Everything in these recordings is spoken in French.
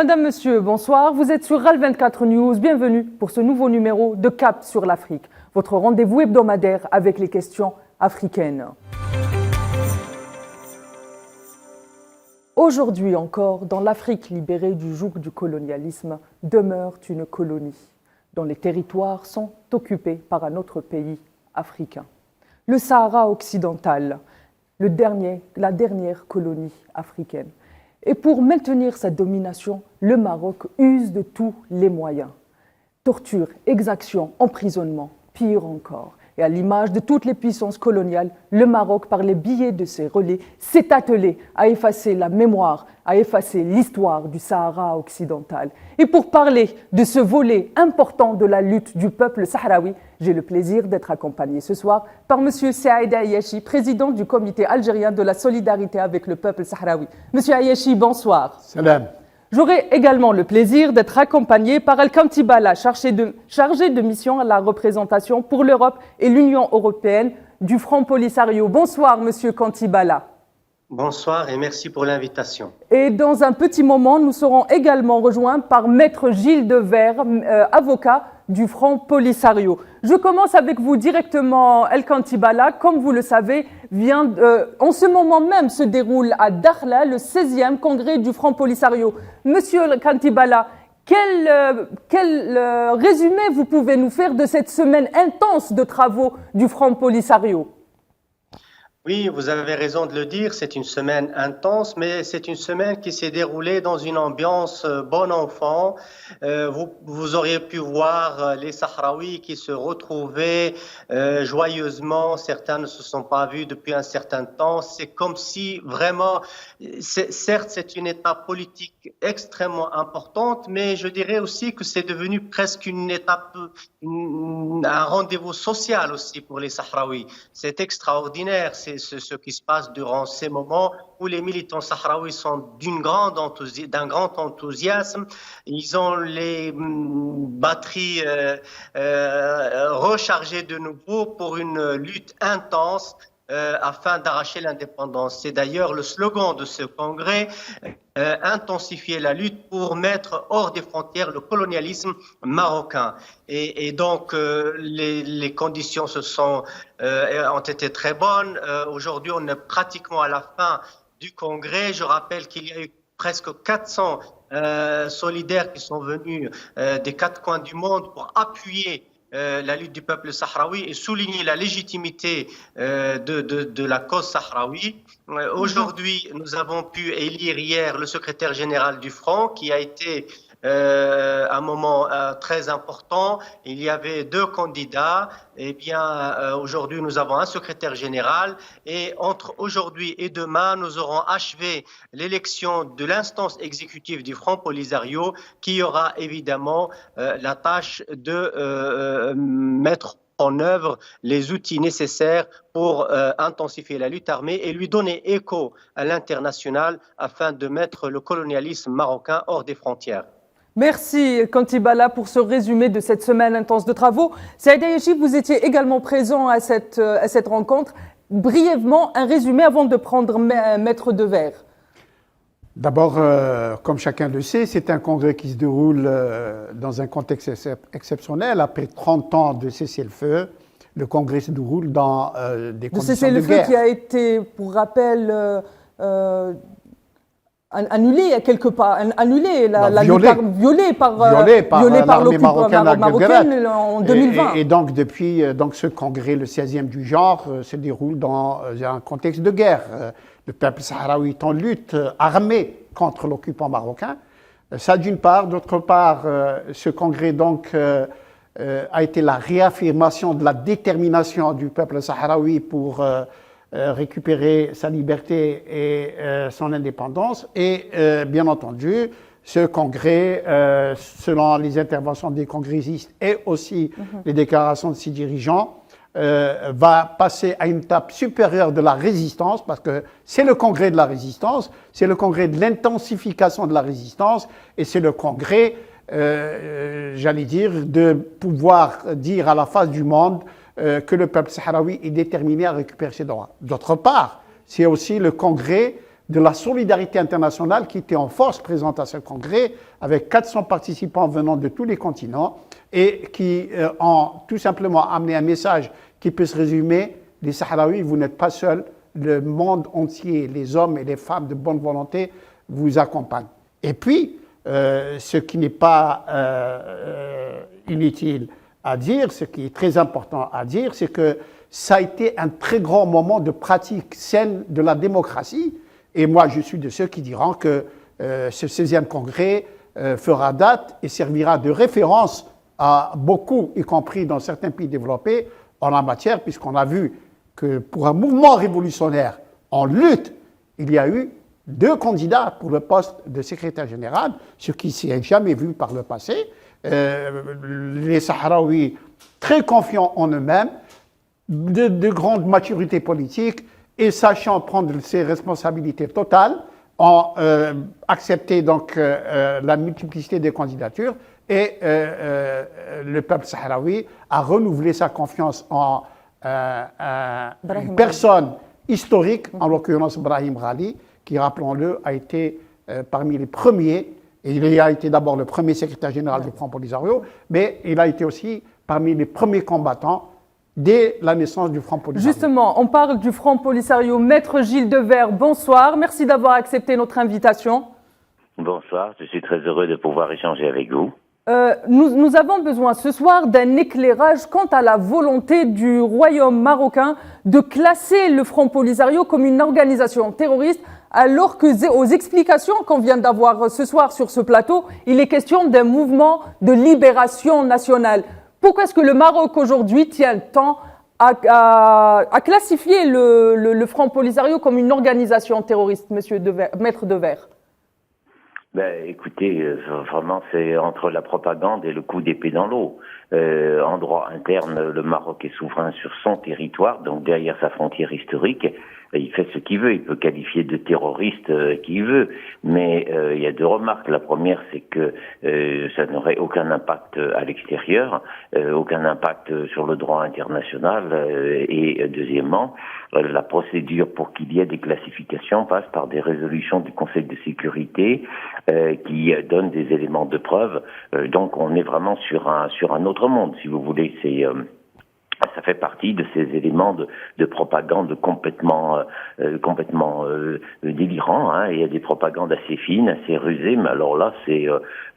Madame, Monsieur, bonsoir. Vous êtes sur RAL24 News. Bienvenue pour ce nouveau numéro de Cap sur l'Afrique, votre rendez-vous hebdomadaire avec les questions africaines. Aujourd'hui encore, dans l'Afrique libérée du joug du colonialisme, demeure une colonie, dont les territoires sont occupés par un autre pays africain. Le Sahara occidental, la dernière colonie africaine. Et pour maintenir sa domination, le Maroc use de tous les moyens. Torture, exaction, emprisonnement, pire encore. Et à l'image de toutes les puissances coloniales, le Maroc, par les biais de ses relais, s'est attelé à effacer la mémoire, à effacer l'histoire du Sahara occidental. Et pour parler de ce volet important de la lutte du peuple sahraoui, j'ai le plaisir d'être accompagné ce soir par M. Saïd Ayachi, président du comité algérien de la solidarité avec le peuple sahraoui. Monsieur Ayachi, bonsoir. Salam. J'aurai également le plaisir d'être accompagné par Al-Kanti Bala, chargé de mission à la représentation pour l'Europe et l'Union européenne du Front Polisario. Bonsoir, Monsieur Kanti Bala. Bonsoir et merci pour l'invitation. Et dans un petit moment, nous serons également rejoints par Maître Gilles Devers, avocat du Front Polisario. Je commence avec vous directement, El-Kanti Bala. Comme vous le savez, en ce moment même se déroule à Dakhla le 16e congrès du Front Polisario. Monsieur El-Kanti Bala, quel résumé vous pouvez nous faire de cette semaine intense de travaux du Front Polisario ? Oui, vous avez raison de le dire, c'est une semaine intense, mais c'est une semaine qui s'est déroulée dans une ambiance bon enfant. Vous auriez pu voir les Sahraouis qui se retrouvaient joyeusement. Certains ne se sont pas vus depuis un certain temps. C'est comme si vraiment, certes, c'est une étape politique extrêmement importante, mais je dirais aussi que c'est devenu presque une étape, un rendez-vous social aussi pour les Sahraouis. C'est extraordinaire. C'est ce qui se passe durant ces moments où les militants sahraouis sont d'un grand enthousiasme. Ils ont les batteries rechargées de nouveau pour une lutte intense afin d'arracher l'indépendance. C'est d'ailleurs le slogan de ce congrès, intensifier la lutte pour mettre hors des frontières le colonialisme marocain. Et donc, les conditions ont été très bonnes. Aujourd'hui, on est pratiquement à la fin du congrès. Je rappelle qu'il y a eu presque 400 solidaires qui sont venus des quatre coins du monde pour appuyer la lutte du peuple sahraoui et souligner la légitimité de la cause sahraoui. Aujourd'hui, nous avons pu élire hier le secrétaire général du Front, qui a été un moment très important. Il y avait deux candidats. Eh bien, aujourd'hui, nous avons un secrétaire général et entre aujourd'hui et demain, nous aurons achevé l'élection de l'instance exécutive du Front Polisario qui aura évidemment la tâche de mettre en œuvre les outils nécessaires pour intensifier la lutte armée et lui donner écho à l'international afin de mettre le colonialisme marocain hors des frontières. Merci Kanti Bala pour ce résumé de cette semaine intense de travaux. Saïd Ayachi, vous étiez également présent à cette rencontre. Brièvement, un résumé avant de prendre Maître Devers. D'abord, comme chacun le sait, c'est un congrès qui se déroule dans un contexte exceptionnel. Après 30 ans de cessez-le-feu, le congrès se déroule dans des conditions de guerre. Cessez-le-feu qui a été, pour rappel, annulé quelque part, violé par l'armée marocaine en 2020. Et donc depuis ce congrès, le 16e du genre, se déroule dans un contexte de guerre. Le peuple sahraoui est en lutte armée contre l'occupant marocain. Ça d'une part. D'autre part, ce congrès donc a été la réaffirmation de la détermination du peuple sahraoui pour récupérer sa liberté et son indépendance. Et bien entendu, ce congrès, selon les interventions des congressistes et aussi les déclarations de ses dirigeants, va passer à une étape supérieure de la résistance, parce que c'est le congrès de la résistance, c'est le congrès de l'intensification de la résistance, et c'est le congrès, j'allais dire, de pouvoir dire à la face du monde que le peuple sahraoui est déterminé à récupérer ses droits. D'autre part, c'est aussi le congrès de la solidarité internationale qui était en force présente à ce congrès, avec 400 participants venant de tous les continents et qui ont tout simplement amené un message qui peut se résumer: les Sahraouis, vous n'êtes pas seuls, le monde entier, les hommes et les femmes de bonne volonté vous accompagnent. Et puis, ce qui n'est pas inutile à dire, ce qui est très important à dire, c'est que ça a été un très grand moment de pratique saine de la démocratie. Et moi, je suis de ceux qui diront que ce 16e congrès fera date et servira de référence à beaucoup, y compris dans certains pays développés, en la matière, puisqu'on a vu que pour un mouvement révolutionnaire en lutte, il y a eu 2 candidats pour le poste de secrétaire général, ce qui ne s'est jamais vu par le passé. Les Sahraouis très confiants en eux-mêmes, de grande maturité politique et sachant prendre ses responsabilités totales, ont accepté donc la multiplicité des candidatures et le peuple sahraoui a renouvelé sa confiance en une personne historique, en l'occurrence Brahim Ghali, qui, rappelons-le, a été parmi les premiers, et il a été d'abord le premier secrétaire général du Front Polisario, mais il a été aussi parmi les premiers combattants dès la naissance du Front Polisario. Justement, on parle du Front Polisario. Maître Gilles Devers, bonsoir. Merci d'avoir accepté notre invitation. Bonsoir, je suis très heureux de pouvoir échanger avec vous. Nous avons besoin ce soir d'un éclairage quant à la volonté du royaume marocain de classer le Front Polisario comme une organisation terroriste, alors que, aux explications qu'on vient d'avoir ce soir sur ce plateau, il est question d'un mouvement de libération nationale. Pourquoi est-ce que le Maroc aujourd'hui tient tant à classifier le Front Polisario comme une organisation terroriste, Maître Devers? Écoutez, vraiment, c'est entre la propagande et le coup d'épée dans l'eau. En droit interne, le Maroc est souverain sur son territoire, donc derrière sa frontière historique. Il fait ce qu'il veut, il peut qualifier de terroriste qui il veut, mais il y a 2 remarques. La première, c'est que ça n'aurait aucun impact à l'extérieur, aucun impact sur le droit international, et deuxièmement, la procédure pour qu'il y ait des classifications passe par des résolutions du Conseil de sécurité qui donnent des éléments de preuve. Donc on est vraiment sur un autre monde, si vous voulez. Ça fait partie de ces éléments de propagande complètement délirants. Hein. Il y a des propagandes assez fines, assez rusées, mais alors là, c'est,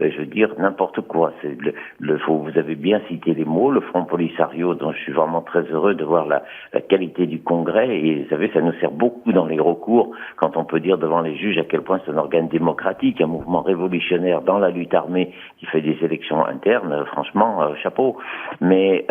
je veux dire, n'importe quoi. C'est vous avez bien cité les mots, le Front Polisario, dont je suis vraiment très heureux de voir la qualité du Congrès. Et vous savez, ça nous sert beaucoup dans les recours, quand on peut dire devant les juges à quel point c'est un organe démocratique, un mouvement révolutionnaire dans la lutte armée qui fait des élections internes. Franchement, chapeau. Mais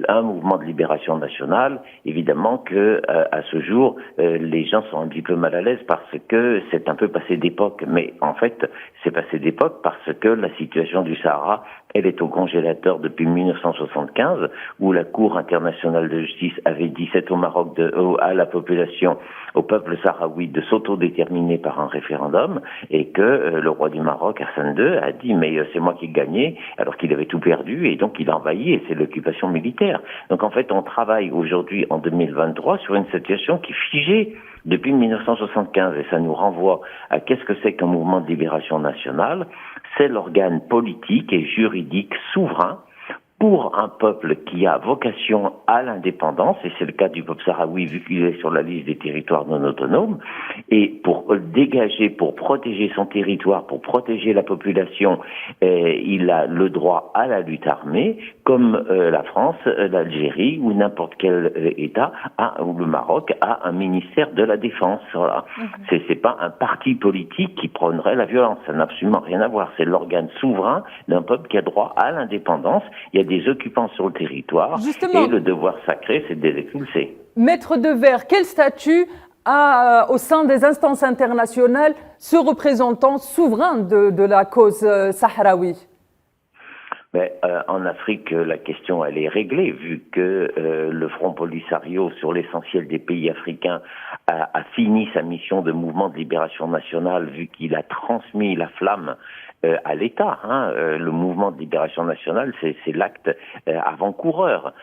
un mouvement de libération nationale, évidemment que à ce jour, les gens sont un petit peu mal à l'aise parce que c'est un peu passé d'époque. Mais en fait, c'est passé d'époque parce que la situation du Sahara, elle est au congélateur depuis 1975, où la Cour internationale de justice avait dit c'est au Maroc à la population, au peuple sahraoui de s'autodéterminer par un référendum, et que le roi du Maroc, Hassan II, a dit mais c'est moi qui ai gagné, alors qu'il avait tout perdu, et donc il a envahi, et c'est l'occupation militaire. Donc en fait, on travaille aujourd'hui en 2023 sur une situation qui est figée depuis 1975, et ça nous renvoie à qu'est-ce que c'est qu'un mouvement de libération nationale. C'est l'organe politique et juridique souverain pour un peuple qui a vocation à l'indépendance, et c'est le cas du peuple sahraoui vu qu'il est sur la liste des territoires non autonomes, et pour dégager, pour protéger son territoire, pour protéger la population, il a le droit à la lutte armée, comme la France, l'Algérie ou n'importe quel État, ou le Maroc, a un ministère de la Défense. Voilà. C'est pas un parti politique qui prônerait la violence, ça n'a absolument rien à voir. C'est l'organe souverain d'un peuple qui a droit à l'indépendance. Il y a des occupants sur le territoire. Justement, et le devoir sacré, c'est de les expulser. Maître Devers, quel statut a au sein des instances internationales ce représentant souverain de la cause sahraoui? En Afrique, la question elle est réglée vu que le Front Polisario sur l'essentiel des pays africains a fini sa mission de mouvement de libération nationale, vu qu'il a transmis la flamme à l'État. Le mouvement de libération nationale, c'est l'acte avant-coureur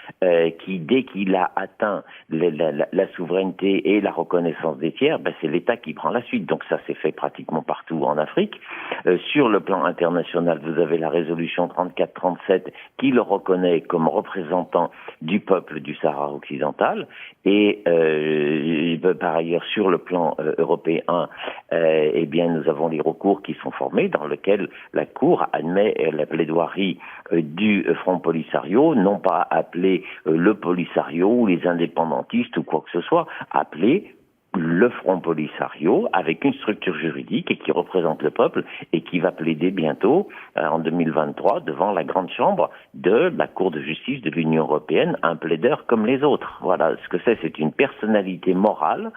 qui, dès qu'il a atteint la souveraineté et la reconnaissance des tiers, c'est l'État qui prend la suite. Donc ça s'est fait pratiquement partout en Afrique. Sur le plan international, vous avez la résolution 34-37 qui le reconnaît comme représentant du peuple du Sahara occidental. Et par ailleurs, sur le plan européen, eh bien, nous avons les recours qui sont formés dans lesquels la Cour admet la plaidoirie du Front Polisario, non pas appeler le Polisario ou les indépendantistes ou quoi que ce soit, appeler le Front Polisario avec une structure juridique et qui représente le peuple et qui va plaider bientôt, en 2023, devant la Grande Chambre de la Cour de justice de l'Union européenne, un plaideur comme les autres. Voilà ce que c'est une personnalité morale.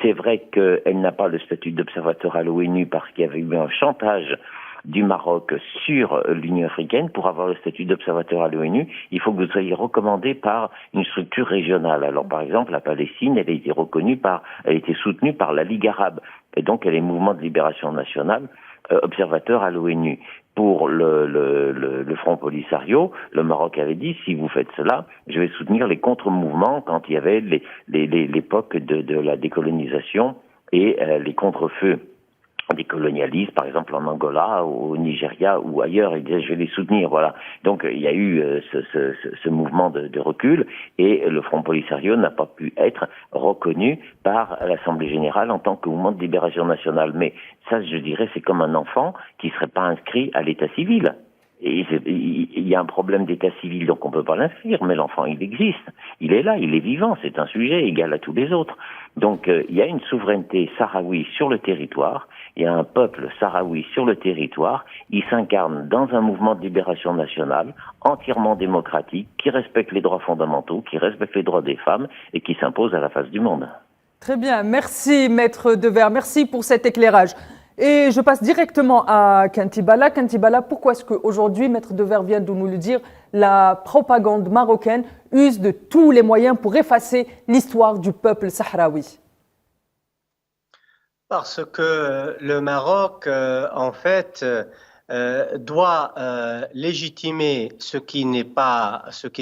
C'est vrai qu'elle n'a pas le statut d'observateur à l'ONU parce qu'il y avait eu un chantage du Maroc sur l'Union africaine. Pour avoir le statut d'observateur à l'ONU, il faut que vous soyez recommandé par une structure régionale. Alors, par exemple, la Palestine, elle a été soutenue par la Ligue arabe. Et donc, elle est mouvement de libération nationale, observateur à l'ONU. Pour le Front Polisario, le Maroc avait dit, si vous faites cela, je vais soutenir les contre-mouvements quand il y avait l'époque de la décolonisation et les contre-feux des colonialistes, par exemple en Angola, au Nigeria ou ailleurs, ils disaient je vais les soutenir, voilà. Donc il y a eu ce mouvement de recul et le Front Polisario n'a pas pu être reconnu par l'Assemblée générale en tant que mouvement de libération nationale. Mais ça, je dirais, c'est comme un enfant qui serait pas inscrit à l'état civil. Et il y a un problème d'état civil, donc on peut pas l'inscrire, mais l'enfant, il existe. Il est là, il est vivant, c'est un sujet égal à tous les autres. Donc, il y a une souveraineté sahraoui sur le territoire, il y a un peuple sahraoui sur le territoire, il s'incarne dans un mouvement de libération nationale, entièrement démocratique, qui respecte les droits fondamentaux, qui respecte les droits des femmes, et qui s'impose à la face du monde. Très bien, merci Maître Devers, merci pour cet éclairage. Et je passe directement à Kantibala. Kantibala, pourquoi est-ce qu'aujourd'hui, Maître Devers vient de nous le dire, la propagande marocaine use de tous les moyens pour effacer l'histoire du peuple sahraoui? Parce que le Maroc, en fait, doit légitimer ce qui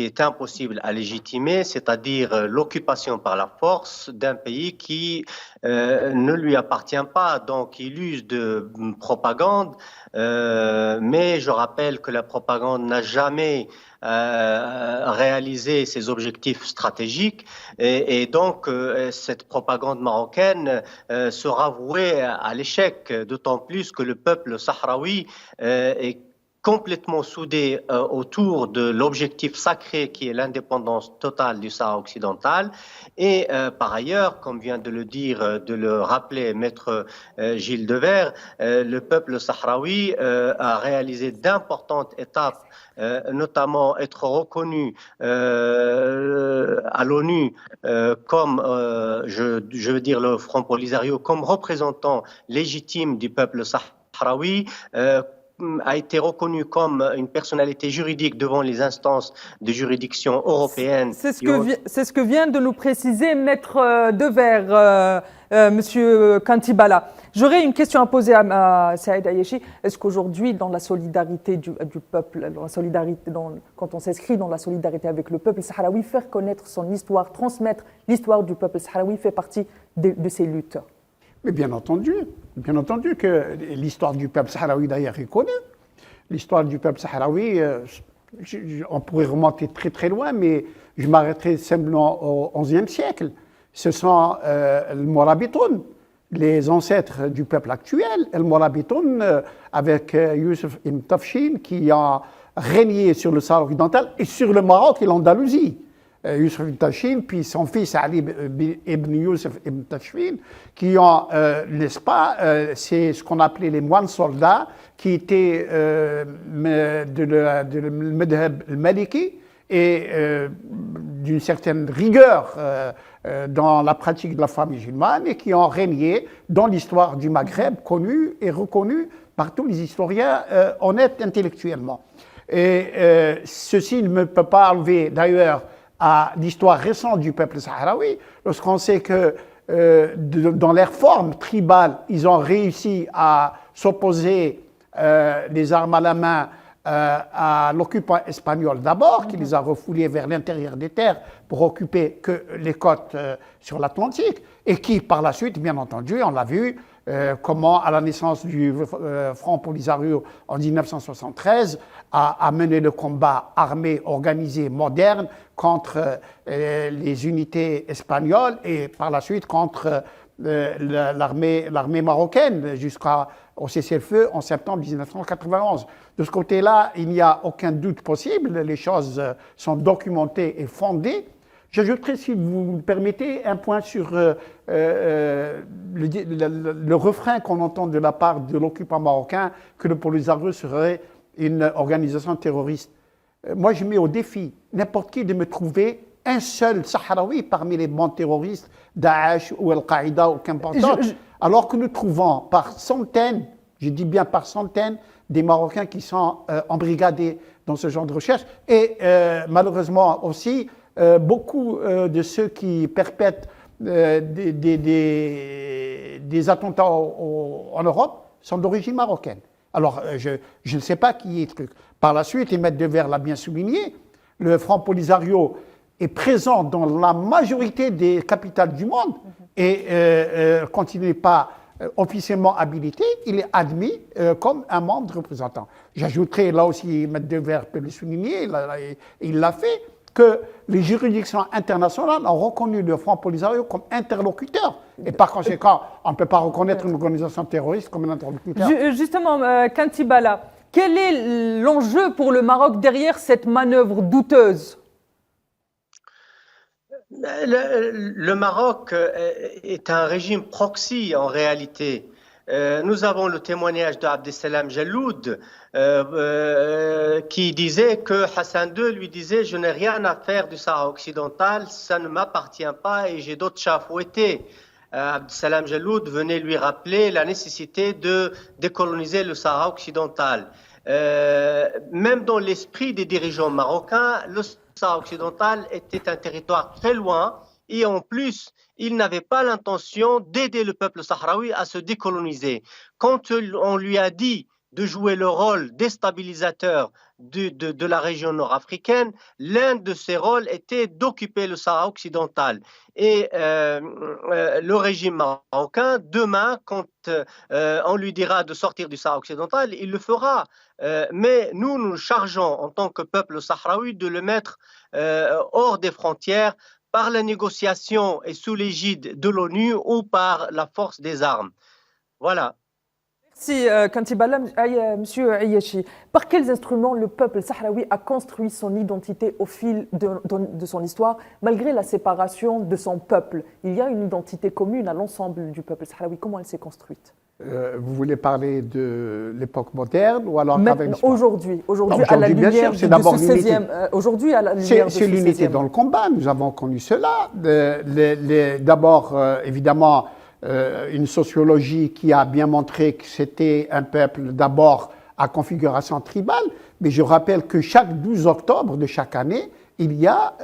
est impossible à légitimer, c'est-à-dire l'occupation par la force d'un pays qui ne lui appartient pas. Donc, il use de propagande, mais je rappelle que la propagande n'a jamais réaliser ses objectifs stratégiques et donc cette propagande marocaine sera vouée à l'échec, d'autant plus que le peuple sahraoui est complètement soudé autour de l'objectif sacré qui est l'indépendance totale du Sahara occidental. Et par ailleurs, comme vient de le dire, de le rappeler Maître Gilles Devers, le peuple sahraoui a réalisé d'importantes étapes, notamment être reconnu à l'ONU comme, je veux dire le Front Polisario, comme représentant légitime du peuple sahraoui, a été reconnu comme une personnalité juridique devant les instances de juridiction européennes. C'est ce que vient de nous préciser Maître Devers, Monsieur Kantibala. J'aurais une question à poser à Saïd Ayeshi. Est-ce qu'aujourd'hui, dans la solidarité du peuple, quand on s'inscrit dans la solidarité avec le peuple sahraoui, faire connaître son histoire, transmettre l'histoire du peuple sahraoui fait partie de ces luttes? Mais bien entendu que l'histoire du peuple sahraoui d'ailleurs est connue. L'histoire du peuple sahraoui, on pourrait remonter très très loin, mais je m'arrêterai simplement au XIe siècle. Ce sont les Morabitoun, les ancêtres du peuple actuel, les Morabitoun avec Youssef Ibn Tafshin qui a régné sur le Sahara occidental et sur le Maroc et l'Andalousie. Youssef Ibn Tafshin, puis son fils Ali ibn Youssef Ibn Tafshin, qui ont, n'est-ce pas, c'est ce qu'on appelait les moines soldats, qui étaient de Madhab al-Maliki et d'une certaine rigueur dans la pratique de la foi musulmane et qui ont régné dans l'histoire du Maghreb, connue et reconnue par tous les historiens honnêtes intellectuellement. Et ceci ne peut pas enlever d'ailleurs à l'histoire récente du peuple sahraoui, lorsqu'on sait que dans leur forme tribale, ils ont réussi à s'opposer les armes à la main à l'occupant espagnol d'abord, qui les a refoulés vers l'intérieur des terres pour occuper que les côtes sur l'Atlantique, et qui, par la suite, bien entendu, on l'a vu, comment, à la naissance du Front Polisario en 1973, a mené le combat armé, organisé, moderne contre les unités espagnoles et par la suite contre l'armée marocaine jusqu'au cessez-le-feu en septembre 1991. De ce côté-là, il n'y a aucun doute possible, les choses sont documentées et fondées. J'ajouterai, si vous me permettez, un point sur le refrain qu'on entend de la part de l'occupant marocain que le Polisario serait une organisation terroriste. Moi, je mets au défi n'importe qui de me trouver un seul Sahraoui parmi les bandes terroristes, Daesh ou Al-Qaïda ou qu'importe, alors que nous trouvons par centaines, je dis bien par centaines, des Marocains qui sont embrigadés dans ce genre de recherche. Et malheureusement aussi, beaucoup de ceux qui perpètrent des attentats en Europe sont d'origine marocaine. Alors, je ne sais pas qui est truc. Par la suite, et Maître Devers l'a bien souligné, le Front Polisario est présent dans la majorité des capitales du monde et quand il n'est pas officiellement habilité, il est admis comme un membre représentant. J'ajouterai, là aussi, Maître Devers peut le souligner, il l'a fait, que les juridictions internationales ont reconnu le Front Polisario comme interlocuteur. Et par conséquent, on ne peut pas reconnaître une organisation terroriste comme un interlocuteur. Justement, Kantibala, quel est l'enjeu pour le Maroc derrière cette manœuvre douteuse ? Le Maroc est un régime proxy en réalité. Nous avons le témoignage de Abdeslam Jalloud qui disait que Hassan II lui disait « Je n'ai rien à faire du Sahara occidental, ça ne m'appartient pas et j'ai d'autres chats à fouetter ». Abdeslam Jalloud venait lui rappeler la nécessité de décoloniser le Sahara occidental. Même dans l'esprit des dirigeants marocains, le Sahara occidental était un territoire très loin et en plus, il n'avait pas l'intention d'aider le peuple sahraoui à se décoloniser. Quand on lui a dit de jouer le rôle déstabilisateur de la région nord-africaine, l'un de ses rôles était d'occuper le Sahara occidental. Et le régime marocain, demain, quand on lui dira de sortir du Sahara occidental, il le fera. Mais nous nous chargeons en tant que peuple sahraoui de le mettre hors des frontières par la négociation et sous l'égide de l'ONU ou par la force des armes. Voilà. Merci, Kantibala. Monsieur Ayachi, par quels instruments le peuple sahraoui a construit son identité au fil de son histoire, malgré la séparation de son peuple? Il y a une identité commune à l'ensemble du peuple sahraoui. Comment elle s'est construite? Vous voulez parler de l'époque moderne ou alors aujourd'hui, à la lumière de ce 16e. Aujourd'hui, à la lumière de ce 16e. C'est l'unité dans le combat. Nous avons connu cela. D'abord, évidemment, une sociologie qui a bien montré que c'était un peuple d'abord à configuration tribale. Mais je rappelle que chaque 12 octobre de chaque année, il y a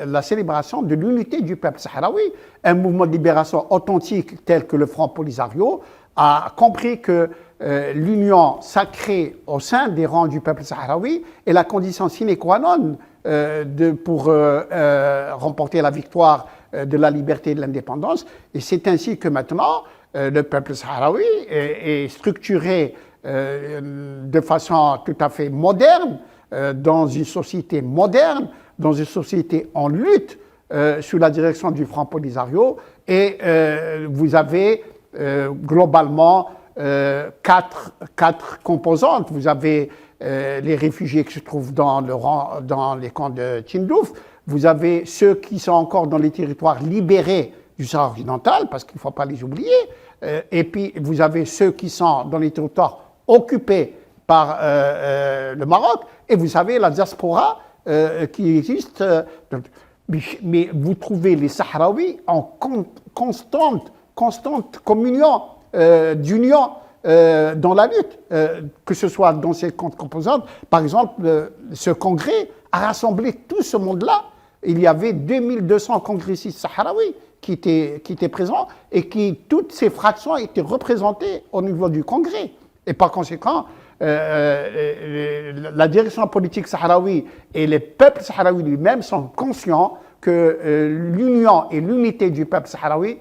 la célébration de l'unité du peuple sahraoui. Un mouvement de libération authentique tel que le Front Polisario a compris que l'union sacrée au sein des rangs du peuple sahraoui est la condition sine qua non pour remporter la victoire de la liberté et de l'indépendance. Et c'est ainsi que maintenant, le peuple sahraoui est structuré de façon tout à fait moderne, dans une société moderne, dans une société en lutte, sous la direction du Front Polisario. Et vous avez globalement quatre composantes. Vous avez les réfugiés qui se trouvent dans les camps de Tindouf. Vous avez ceux qui sont encore dans les territoires libérés du Sahara occidental, parce qu'il ne faut pas les oublier. Et puis vous avez ceux qui sont dans les territoires occupés par le Maroc. Et vous avez la diaspora qui existe. Mais vous trouvez les Sahraouis en constante communion, d'union dans la lutte, que ce soit dans ces composantes. Par exemple, ce congrès a rassemblé tout ce monde-là. Il y avait 2200 congressistes sahraouis qui étaient présents et toutes ces fractions étaient représentées au niveau du congrès. Et par conséquent, la direction politique sahraoui et les peuples sahraouis lui-même sont conscients que l'union et l'unité du peuple sahraoui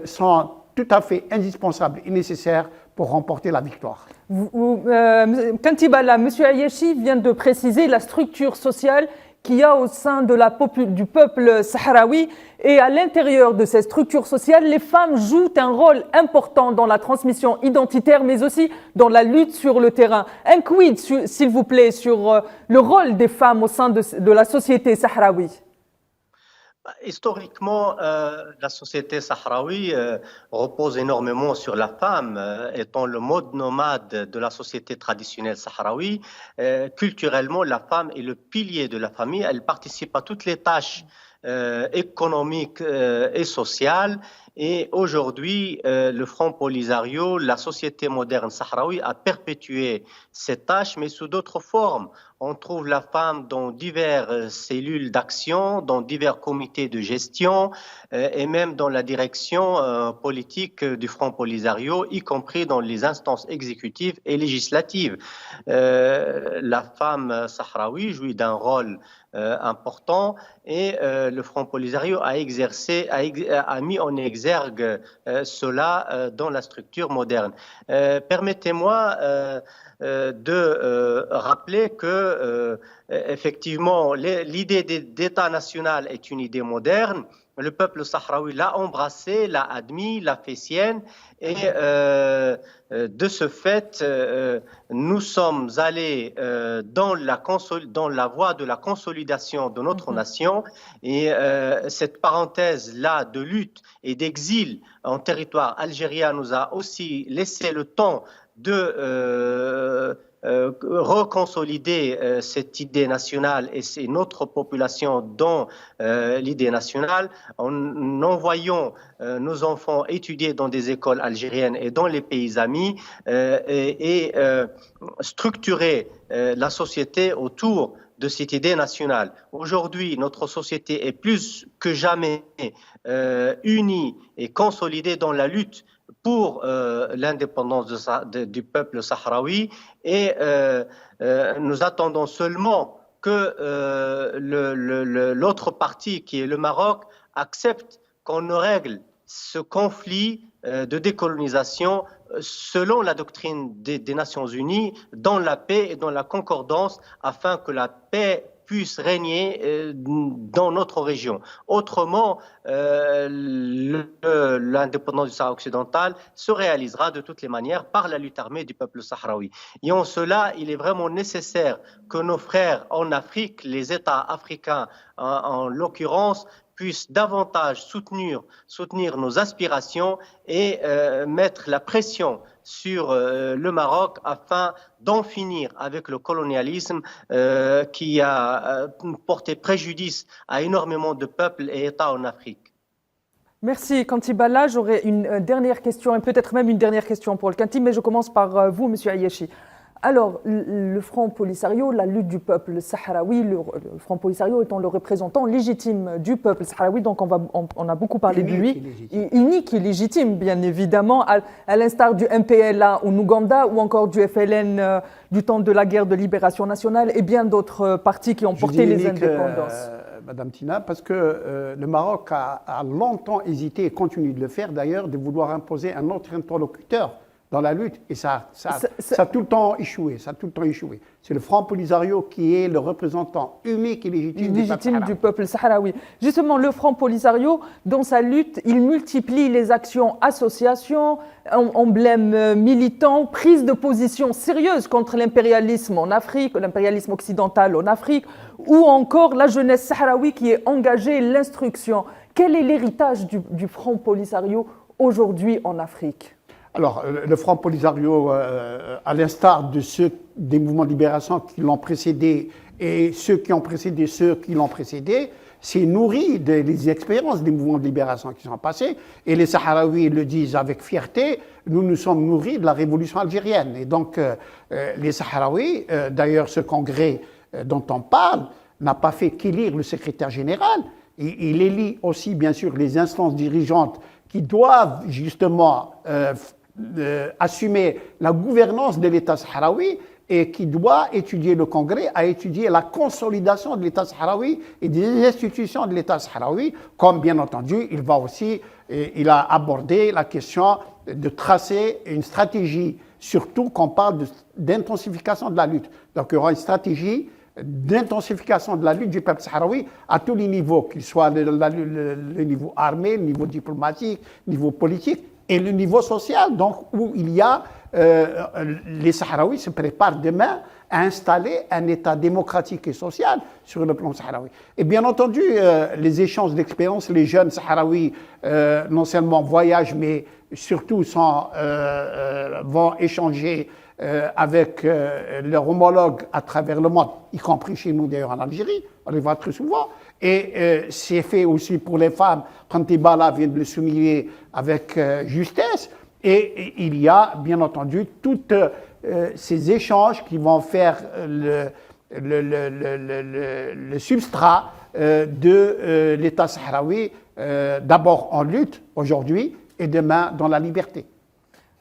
sont tout à fait indispensables et nécessaires pour remporter la victoire. Kanti Balla, M. Ayeshi vient de préciser la structure sociale qu'il y a au sein du peuple sahraoui, et à l'intérieur de cette structure sociale, les femmes jouent un rôle important dans la transmission identitaire, mais aussi dans la lutte sur le terrain. Un quid, s'il vous plaît, sur le rôle des femmes au sein de la société sahraoui. Historiquement, la société sahraoui repose énormément sur la femme, étant le mode nomade de la société traditionnelle sahraoui. Culturellement, la femme est le pilier de la famille. Elle participe à toutes les tâches économiques et sociales. Et aujourd'hui, le Front Polisario, la société moderne sahraoui, a perpétué ces tâches, mais sous d'autres formes. On trouve la femme dans diverses cellules d'action, dans divers comités de gestion et même dans la direction politique du Front Polisario, y compris dans les instances exécutives et législatives. La femme sahraoui jouit d'un rôle important et le Front Polisario a mis en exergue cela dans la structure moderne. Permettez-moi de rappeler que effectivement l'idée d'État national est une idée moderne. Le peuple sahraoui l'a embrassée, l'a admis, l'a fait sienne, et de ce fait, nous sommes allés dans la voie de la consolidation de notre nation, et cette parenthèse-là de lutte et d'exil en territoire algérien nous a aussi laissé le temps de reconsolider cette idée nationale et c'est notre population dans l'idée nationale en envoyant nos enfants étudier dans des écoles algériennes et dans les pays amis et structurer la société autour de cette idée nationale. Aujourd'hui, notre société est plus que jamais unie et consolidée dans la lutte pour l'indépendance du peuple sahraoui et nous attendons seulement que l'autre partie, qui est le Maroc, accepte qu'on règle ce conflit de décolonisation selon la doctrine des Nations Unies, dans la paix et dans la concordance, afin que la paix puisse régner dans notre région. Autrement, l'indépendance du Sahara occidental se réalisera de toutes les manières par la lutte armée du peuple sahraoui. Et en cela, il est vraiment nécessaire que nos frères en Afrique, les États africains en l'occurrence, puissent davantage soutenir nos aspirations et mettre la pression sur le Maroc afin d'en finir avec le colonialisme qui a porté préjudice à énormément de peuples et États en Afrique. Merci Kanti Balla. J'aurais une dernière question et peut-être même une dernière question pour le Kanti, mais je commence par vous, Monsieur Ayeshi. Alors, le Front Polisario, la lutte du peuple sahraoui, le Front Polisario étant le représentant légitime du peuple sahraoui, donc on a beaucoup parlé de lui, unique et légitime, bien évidemment, à l'instar du MPLA en Ouganda ou encore du FLN du temps de la guerre de libération nationale et bien d'autres partis qui ont porté les indépendances. Madame Tina, parce que le Maroc a longtemps hésité et continue de le faire d'ailleurs, de vouloir imposer un autre interlocuteur dans la lutte, et ça a tout le temps échoué. C'est le Front Polisario qui est le représentant unique et légitime du peuple sahraoui. Justement, le Front Polisario, dans sa lutte, il multiplie les actions, associations, emblèmes militants, prise de position sérieuse contre l'impérialisme en Afrique, l'impérialisme occidental en Afrique, ou encore la jeunesse sahraoui qui est engagée, l'instruction. Quel est l'héritage du Front Polisario aujourd'hui en Afrique ? Alors, le Front Polisario, à l'instar des mouvements de libération qui l'ont précédé et ceux qui ont précédé ceux qui l'ont précédé, s'est nourri des expériences des mouvements de libération qui sont passés. Et les Sahraouis le disent avec fierté, nous nous sommes nourris de la révolution algérienne. Et donc, les Sahraouis, d'ailleurs, ce congrès dont on parle, n'a pas fait qu'élire le secrétaire général. Il élit aussi, bien sûr, les instances dirigeantes qui doivent justement assumer la gouvernance de l'État sahraoui et qui doit étudier, le Congrès a étudié la consolidation de l'État sahraoui et des institutions de l'État sahraoui, comme bien entendu, il a abordé la question de tracer une stratégie, surtout qu'on parle d'intensification de la lutte. Donc il y aura une stratégie d'intensification de la lutte du peuple sahraoui à tous les niveaux, qu'il soit le niveau armé, le niveau diplomatique, le niveau politique et le niveau social, donc où il y a les Sahraouis se préparent demain à installer un État démocratique et social sur le plan sahraoui. Et bien entendu, les échanges d'expériences, les jeunes Sahraouis non seulement voyagent, mais surtout vont échanger avec leurs homologues à travers le monde, y compris chez nous d'ailleurs en Algérie, on les voit très souvent. Et c'est fait aussi pour les femmes, Kantibala vient de le souligner avec justesse. Et il y a bien entendu tous ces échanges qui vont faire le substrat de l'État sahraoui, d'abord en lutte aujourd'hui et demain dans la liberté.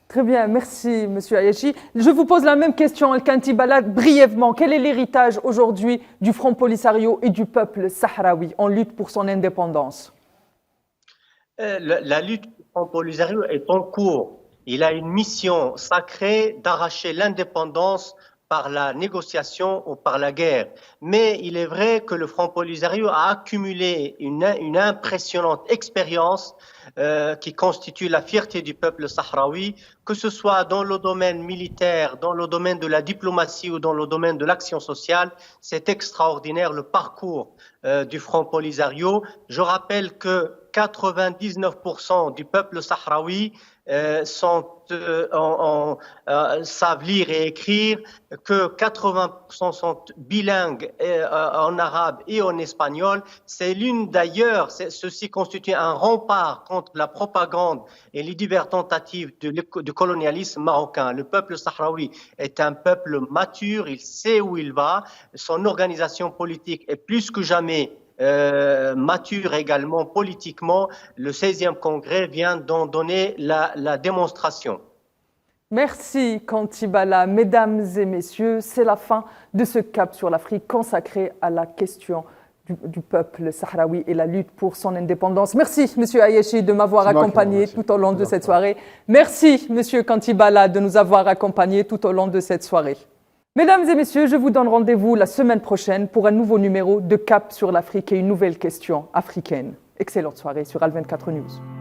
Très bien, merci M. Ayachi. Je vous pose la même question, Al-Kantibala, brièvement. Quel est l'héritage aujourd'hui du Front Polisario et du peuple sahraoui en lutte pour son indépendance? La lutte du Front Polisario est en cours. Il a une mission sacrée d'arracher l'indépendance par la négociation ou par la guerre. Mais il est vrai que le Front Polisario a accumulé une impressionnante expérience qui constitue la fierté du peuple sahraoui, que ce soit dans le domaine militaire, dans le domaine de la diplomatie ou dans le domaine de l'action sociale. C'est extraordinaire le parcours du Front Polisario. Je rappelle que 99% du peuple sahraoui savent lire et écrire, que 80% sont bilingues en arabe et en espagnol. C'est d'ailleurs, ceci constitue un rempart contre la propagande et les diverses tentatives du colonialisme marocain. Le peuple sahraoui est un peuple mature, il sait où il va, son organisation politique est plus que jamais mature également politiquement. Le 16e congrès vient d'en donner la démonstration. Merci Kantibala. Mesdames et messieurs, c'est la fin de ce cap sur l'Afrique consacré à la question du peuple sahraoui et la lutte pour son indépendance. Merci Monsieur Ayachi de m'avoir accompagné tout au long de cette soirée. Merci Monsieur Kantibala de nous avoir accompagnés tout au long de cette soirée. Mesdames et messieurs, je vous donne rendez-vous la semaine prochaine pour un nouveau numéro de Cap sur l'Afrique et une nouvelle question africaine. Excellente soirée sur Al24 News.